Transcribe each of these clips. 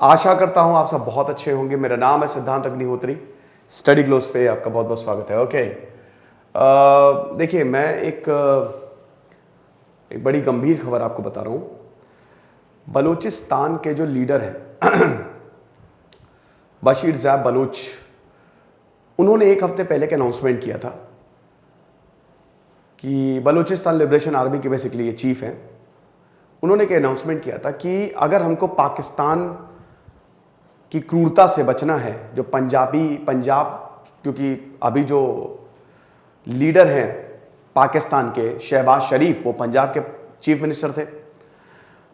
आशा करता हूं आप सब बहुत अच्छे होंगे। मेरा नाम है सिद्धांत अग्निहोत्री। स्टडी ग्लोस पे आपका बहुत बहुत स्वागत है। ओके, देखिए मैं एक बड़ी गंभीर खबर आपको बता रहा हूं। बलूचिस्तान के जो लीडर हैं बशीर ज़ैब बलूच, उन्होंने एक हफ्ते पहले के अनाउंसमेंट किया था कि बलूचिस्तान लिबरेशन आर्मी के बेसिकली ये चीफ हैं। उन्होंने एक अनाउंसमेंट किया था कि अगर हमको पाकिस्तान की क्रूरता से बचना है, जो पंजाब, क्योंकि अभी जो लीडर हैं पाकिस्तान के शहबाज शरीफ, वो पंजाब के चीफ मिनिस्टर थे।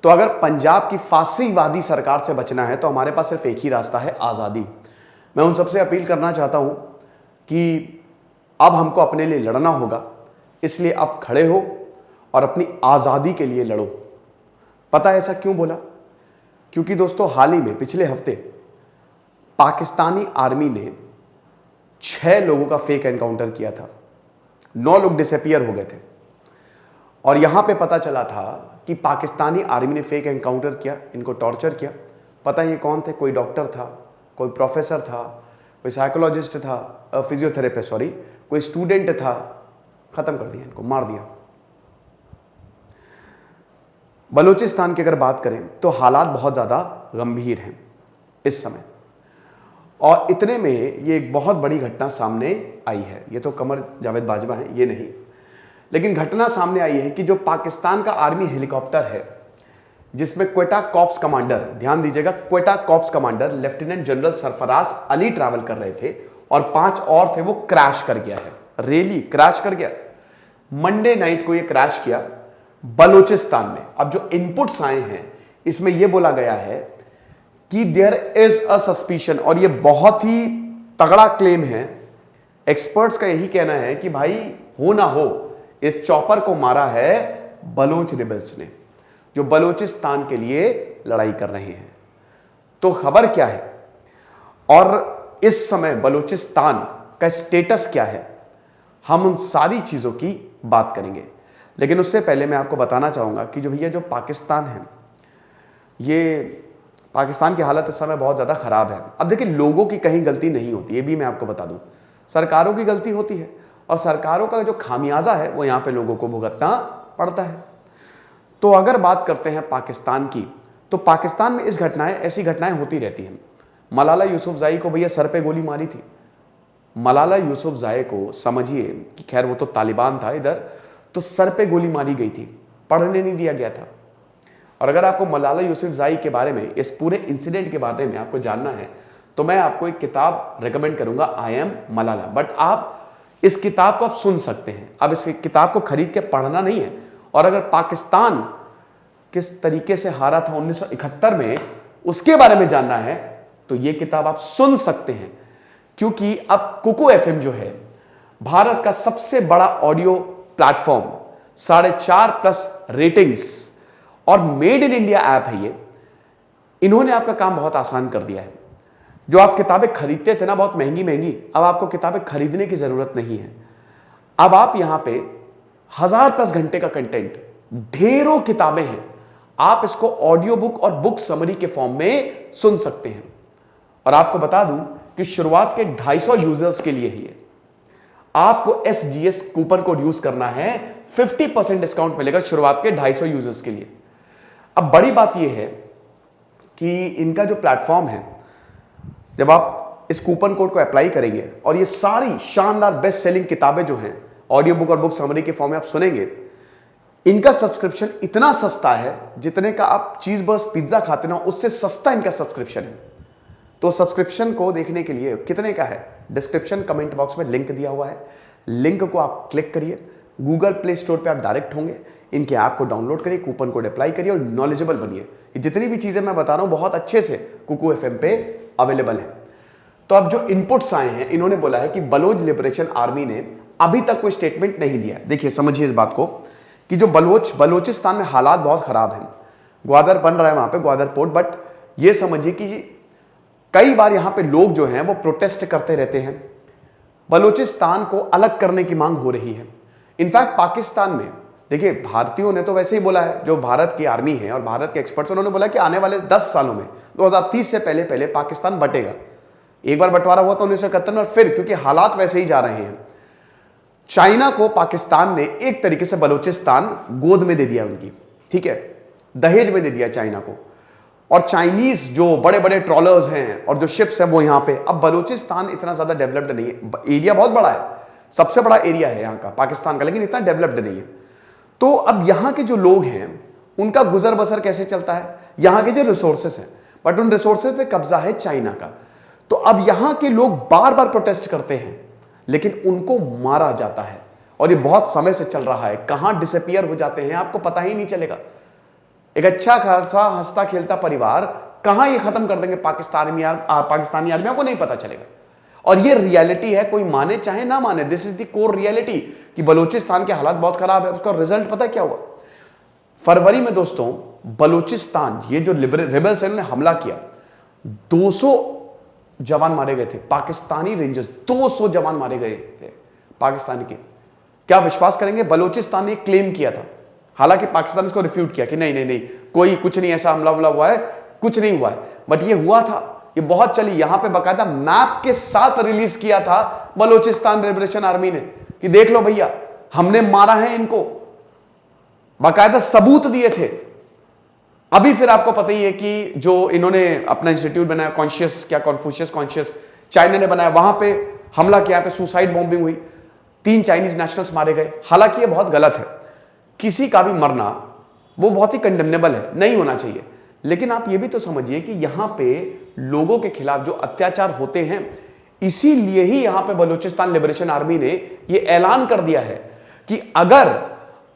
तो अगर पंजाब की फासीवादी सरकार से बचना है तो हमारे पास सिर्फ एक ही रास्ता है, आज़ादी। मैं उन सबसे अपील करना चाहता हूं कि अब हमको अपने लिए लड़ना होगा, इसलिए अब खड़े हो और अपनी आज़ादी के लिए लड़ो। पता है ऐसा क्यों बोला? क्योंकि दोस्तों हाल ही में पिछले हफ्ते पाकिस्तानी आर्मी ने 6 लोगों का फेक एनकाउंटर किया था। 9 लोग डिसअपीयर हो गए थे और यहां पे पता चला था कि पाकिस्तानी आर्मी ने फेक एनकाउंटर किया, इनको टॉर्चर किया। पता है ये कौन थे? कोई डॉक्टर था, कोई प्रोफेसर था, कोई साइकोलॉजिस्ट था, फिजियोथेरेपिस्ट, सॉरी, कोई स्टूडेंट था। खत्म कर दिया, इनको मार दिया। बलूचिस्तान की अगर बात करें तो हालात बहुत ज़्यादा गंभीर हैं इस समय, और इतने में ये एक बहुत बड़ी घटना सामने आई है। ये तो कमर जावेद बाजवा है, ये नहीं, लेकिन घटना सामने आई है कि जो पाकिस्तान का आर्मी हेलीकॉप्टर है जिसमें क्वेटा कॉर्प्स कमांडर, ध्यान दीजिएगा, Quetta corps commander lieutenant general Sarfaraz Ali travel कर रहे थे और 5 और थे, वो क्रैश कर गया है। रियली क्रैश कर गया। मंडे नाइट को ये क्रैश किया बलूचिस्तान में। अब जो इनपुट्स आए हैं इसमें यह बोला गया है कि देयर इज अ सस्पिशन, और यह बहुत ही तगड़ा क्लेम है। एक्सपर्ट्स का यही कहना है कि भाई हो ना हो, इस चॉपर को मारा है बलोच रिबल्स ने, जो बलूचिस्तान के लिए लड़ाई कर रहे हैं। तो खबर क्या है और इस समय बलूचिस्तान का स्टेटस क्या है, हम उन सारी चीजों की बात करेंगे। लेकिन उससे पहले मैं आपको बताना चाहूंगा कि जो भैया जो पाकिस्तान है, ये पाकिस्तान की हालत इस समय बहुत ज़्यादा ख़राब है। अब देखिए, लोगों की कहीं गलती नहीं होती, ये भी मैं आपको बता दूं, सरकारों की गलती होती है, और सरकारों का जो खामियाजा है वो यहाँ पे लोगों को भुगतना पड़ता है। तो अगर बात करते हैं पाकिस्तान की, तो पाकिस्तान में ऐसी घटनाएं होती रहती हैं। मलाला यूसुफजई को भैया सर पे गोली मारी थी। मलाला यूसुफजई को समझिए कि खैर वो तो तालिबान था इधर, तो सर पे गोली मारी गई थी, पढ़ने नहीं दिया गया था। और अगर आपको मलाला यूसुफजई के बारे में, इस पूरे इंसिडेंट के बारे में आपको जानना है, तो मैं आपको एक किताब रेकमेंड करूंगा, आई एम मलाला। बट आप इस किताब को आप सुन सकते हैं, अब इस किताब को खरीद के पढ़ना नहीं है। और अगर पाकिस्तान किस तरीके से हारा था 1971 में, उसके बारे में जानना है, तो यह किताब आप सुन सकते हैं। क्योंकि अब कुकू एफएम जो है भारत का सबसे बड़ा ऑडियो प्लेटफॉर्म, 4.5+ रेटिंग्स और मेड इन इंडिया ऐप है ये, इन्होंने आपका काम बहुत आसान कर दिया है। जो आप किताबें खरीदते थे ना बहुत महंगी महंगी, अब आपको किताबें खरीदने की जरूरत नहीं है। अब आप यहां पे 1000+ घंटे का कंटेंट, ढेरों किताबें हैं, आप इसको ऑडियो बुक और बुक समरी के फॉर्म में सुन सकते हैं। और आपको बता दूं कि शुरुआत के 250 यूजर्स के लिए ही है। आपको SGS कूपन कोड यूज करना है, 50% डिस्काउंट मिलेगा शुरुआत के 250 यूजर्स के लिए। अब बड़ी बात यह है कि इनका जो प्लेटफॉर्म है, जब आप इस कूपन कोड को अप्लाई करेंगे और ये सारी शानदार बेस्ट सेलिंग किताबें जो हैं ऑडियो बुक और बुक समरी के फॉर्म में आप सुनेंगे, इनका सब्सक्रिप्शन इतना सस्ता है जितने का आप चीज बर्स्ट पिज्जा खाते ना, उससे सस्ता इनका सब्सक्रिप्शन है। तो सब्सक्रिप्शन को देखने के लिए कितने का है, डिस्क्रिप्शन कमेंट बॉक्स में लिंक दिया हुआ है, लिंक को आप क्लिक करिए, गूगल प्ले स्टोर पे आप डायरेक्ट होंगे, इनके ऐप को डाउनलोड करिए, कूपन कोड अप्लाई करिए और नॉलेजेबल बनिए। ये जितनी भी चीजें मैं बता रहा हूं बहुत अच्छे से कुकू एफएम पे अवेलेबल है। तो अब जो इनपुट्स आए हैं, इन्होंने बोला है कि बलोच लिबरेशन आर्मी ने अभी तक कोई स्टेटमेंट नहीं दिया। देखिए समझिए इस बात को कि जो बलोचिस्तान में हालात बहुत खराब हैं, ग्वादर बन रहा है वहां पे, ग्वादर पोर्ट, बट ये समझिए कि कई बार यहां पे लोग जो हैं वो प्रोटेस्ट करते रहते हैं, बलोचिस्तान को अलग करने की मांग हो रही है। इनफैक्ट पाकिस्तान में देखिए भारतीयों ने तो वैसे ही बोला है, जो भारत की आर्मी है और भारत के एक्सपर्ट्स, उन्होंने बोला कि आने वाले 10 सालों में 2030 से पहले पहले पाकिस्तान बटेगा। एक बार बंटवारा हुआ था 1971 में, और फिर क्योंकि हालात वैसे ही जा रहे हैं, चाइना को पाकिस्तान ने एक तरीके से बलूचिस्तान गोद में दे दिया उनकी, ठीक है, दहेज में दे दिया चाइना को। और चाइनीज जो बड़े बड़े ट्रॉलर्स हैं और जो शिप्स हैं वो यहां पे, अब बलूचिस्तान इतना ज्यादा डेवलप्ड नहीं है, एरिया बहुत बड़ा है, सबसे बड़ा एरिया है यहां का पाकिस्तान का, लेकिन इतना डेवलप्ड नहीं है। तो अब यहां के जो लोग हैं उनका गुजर बसर कैसे चलता है, यहां के जो रिसोर्सेस हैं, बट उन रिसोर्सेस पे कब्जा है चाइना का। तो अब यहां के लोग बार बार प्रोटेस्ट करते हैं, लेकिन उनको मारा जाता है, और ये बहुत समय से चल रहा है। कहां डिसअपियर हो जाते हैं आपको पता ही नहीं चलेगा। एक अच्छा खासा हंसता खेलता परिवार कहां ये खत्म कर देंगे पाकिस्तानी आर्मी, आपको नहीं पता चलेगा। और ये रियलिटी है, कोई माने चाहे ना माने, this is the core reality कि बलूचिस्तान के हालात बहुत खराब है। उसका रिजल्ट पता क्या हुआ? फरवरी में दोस्तों बलूचिस्तान, ये जो रिबल्स हैं, उन्होंने हमला किया, 200 जवान मारे गए थे, पाकिस्तानी रेंजर्स 200 जवान मारे गए थे पाकिस्तानी के। क्या विश्वास करेंगे, बलूचिस्तान ने क्लेम किया था, हालांकि पाकिस्तान इसको रिफ्यूट किया कि नहीं नहीं नहीं, कोई कुछ नहीं, ऐसा हमला हुआ है, कुछ नहीं हुआ है, बट ये हुआ था, ये बहुत चली। यहां पे बकायदा मैप के साथ रिलीज किया था बलूचिस्तान लिबरेशन आर्मी ने कि देख लो भैया हमने मारा है इनको, बकायदा सबूत दिए थे। अभी फिर आपको पता ही है कि जो इन्होंने अपना इंस्टीट्यूट बनाया, कॉन्फ्यूशियस कॉन्शियस चाइना ने बनाया, वहां पे हमला किया, पे सुसाइड बॉम्बिंग हुई, 3 चाइनीज नेशनल्स मारे गए। हालांकि ये बहुत गलत है, किसी का भी मरना वो बहुत ही कंडेमनेबल है, नहीं होना चाहिए। लेकिन आप ये भी तो समझिए कि यहां पे लोगों के खिलाफ जो अत्याचार होते हैं, इसीलिए ही यहां पे बलूचिस्तान लिबरेशन आर्मी ने ये ऐलान कर दिया है कि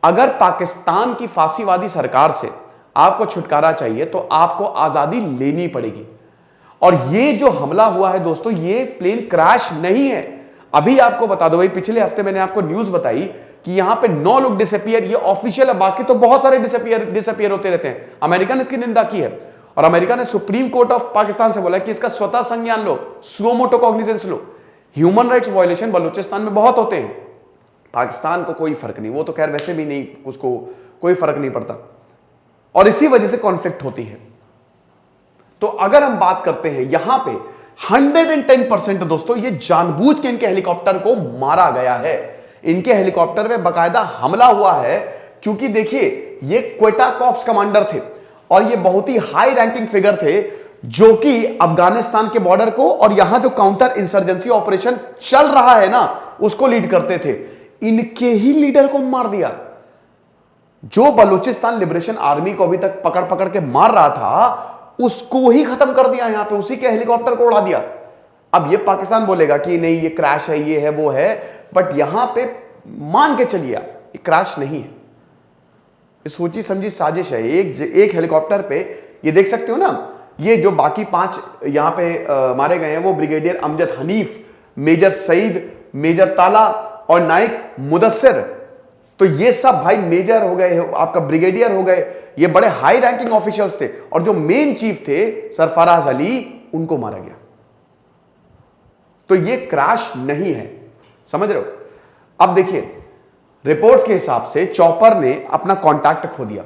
अगर पाकिस्तान की फांसीवादी सरकार से आपको छुटकारा चाहिए तो आपको आजादी लेनी पड़ेगी। और ये जो हमला हुआ है दोस्तों, ये प्लेन क्रैश नहीं है। अभी आपको बता दो भाई, पिछले हफ्ते मैंने आपको न्यूज बताई कि यहां पे 9 लोग डिसअपियर, ये ऑफिशियल है, बाकी तो बहुत सारे डिसअपियर होते रहते हैं। अमेरिका ने इसकी निंदा की है, और अमेरिका ने सुप्रीम कोर्ट ऑफ पाकिस्तान से बोला कि इसका स्वतः संज्ञान लो, सुओ मोटो कॉग्निजेंस लो। ह्यूमन राइट्स वायलेशन बलूचिस्तान में बहुत होते हैं, पाकिस्तान को कोई फर्क नहीं, वो तो खैर वैसे भी नहीं, उसको कोई फर्क नहीं पड़ता, और इसी वजह से कॉन्फ्लिक्ट होती है। तो अगर हम बात करते हैं यहां पे 110% दोस्तों, ये जानबूझ के इनके हेलीकॉप्टर को मारा गया है, इनके हेलीकॉप्टर में बकायदा हमला हुआ है, क्योंकि देखिए ये क्वेटा कॉर्प्स कमांडर थे और ये बहुत ही हाई रैंकिंग फिगर थे, जो कि अफगानिस्तान के बॉर्डर को और यहां जो काउंटर इंसर्जेंसी ऑपरेशन चल रहा है ना, उसको लीड करते थे। इनके ही लीडर को मार दिया, जो बलूचिस्तान लिबरेशन आर्मी को अभी तक पकड़ पकड़ के मार रहा था, उसको ही खत्म कर दिया यहां पे, उसी के हेलीकॉप्टर को उड़ा दिया। अब ये पाकिस्तान बोलेगा कि नहीं ये क्रैश है, ये है, वो है, बट यहां पे मान के चलिए ये क्रैश नहीं है, ये सोची समझी साजिश है। एक हेलीकॉप्टर पे ये देख सकते हो ना, ये जो बाकी 5 यहां पे मारे गए हैं, वो brigadier Amjad Hanif, major Saeed, major Tala और नाइक मुदस्सिर। तो ये सब भाई मेजर हो गए, आपका ब्रिगेडियर हो गए, ये बड़े हाई रैंकिंग ऑफिशियल्स थे, और जो मेन चीफ थे सरफराज अली, उनको मारा गया। तो ये क्रैश नहीं है, समझ रहे हो? अब देखिए रिपोर्ट्स के हिसाब से चॉपर ने अपना कांटेक्ट खो दिया,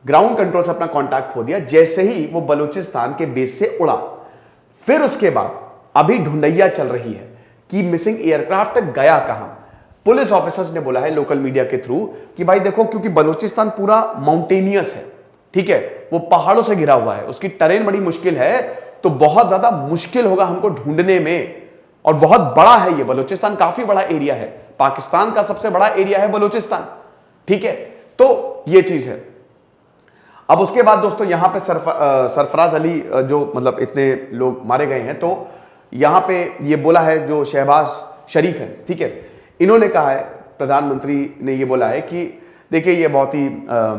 ग्राउंड कंट्रोल से अपना कांटेक्ट खो दिया जैसे ही वो बलूचिस्तान के बेस से उड़ा। फिर उसके बाद अभी ढूंढैया चल रही है कि मिसिंग एयरक्राफ्ट गया कहां। पुलिस ऑफिसर्स ने बोला है लोकल मीडिया के थ्रू कि भाई देखो, क्योंकि बलूचिस्तान पूरा माउंटेनियस है, ठीक है, वो पहाड़ों से घिरा हुआ है, उसकी टेरेन बड़ी मुश्किल है, तो बहुत ज्यादा मुश्किल होगा हमको ढूंढने में। और बहुत बड़ा है ये बलूचिस्तान, काफी बड़ा एरिया है, पाकिस्तान का सबसे बड़ा एरिया है बलूचिस्तान, ठीक है, तो ये चीज है। अब उसके बाद दोस्तों यहां पे सरफराज अली, जो मतलब इतने लोग मारे गए हैं, तो यहां पे ये बोला है जो शहबाज शरीफ है, ठीक है, इन्होंने कहा है, प्रधानमंत्री ने ये बोला है कि देखिए ये बहुत ही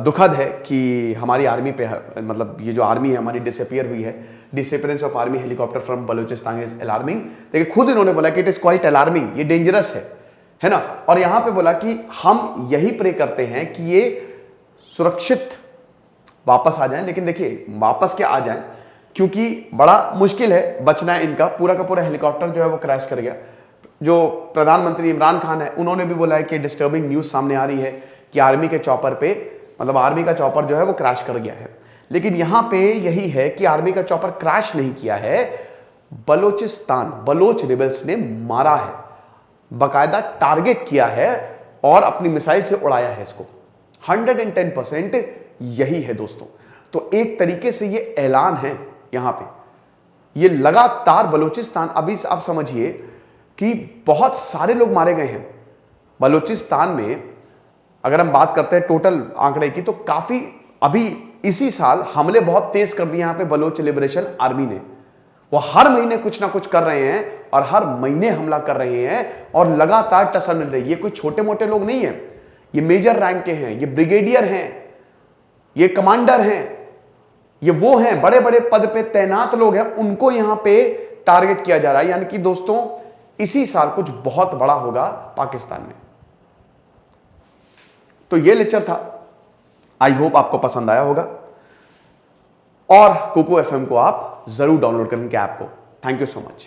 दुखद है कि हमारी आर्मी पे, मतलब ये जो आर्मी है हमारी डिसअपियर हुई है, disappearance of army helicopter from Balochistan is alarming. देखिए खुद इन्होंने बोला कि इट इज क्वाइट अलार्मिंग, ये डेंजरस है ना। और यहां पे बोला कि हम यही प्रे करते हैं कि ये सुरक्षित वापस आ जाएं, लेकिन देखिए वापस क्या आ जाएं, क्योंकि बड़ा मुश्किल है बचना है इनका। पूरा का पूरा हेलीकॉप्टर जो है वो क्रैश कर गया। जो प्रधानमंत्री इमरान खान है, उन्होंने भी बोला है कि डिस्टर्बिंग न्यूज सामने आ रही है कि आर्मी के चॉपर पे, मतलब आर्मी का चॉपर जो है वो क्रैश कर गया है। लेकिन यहां पे यही है कि आर्मी का चॉपर क्रैश नहीं किया है, बलोचिस्तान, बलोच रिबल्स ने मारा है, बाकायदा टारगेट किया है और अपनी मिसाइल से उड़ाया है इसको। 110% यही है दोस्तों। तो एक तरीके से ये ऐलान है यहां पे, ये लगातार बलोचिस्तान, अभी आप समझिए कि बहुत सारे लोग मारे गए हैं बलोचिस्तान में। अगर हम बात करते हैं टोटल आंकड़े की, तो काफी अभी इसी साल हमले बहुत तेज कर दिए यहां पे बलोच लिबरेशन आर्मी ने। वो हर महीने कुछ ना कुछ कर रहे हैं और हर महीने हमला कर रहे हैं और लगातार टसल मिल रही है। ये कोई छोटे मोटे लोग नहीं है, ये मेजर रैंक के हैं, ये ब्रिगेडियर हैं, ये कमांडर हैं, ये वो हैं, बड़े बड़े पद पे तैनात लोग हैं, उनको यहां पे टारगेट किया जा रहा है। यानी कि दोस्तों इसी साल कुछ बहुत बड़ा होगा पाकिस्तान में। तो ये लेक्चर था, आई होप आपको पसंद आया होगा और कुकू एफएम को आप जरूर डाउनलोड करें ऐप को। Thank you so much.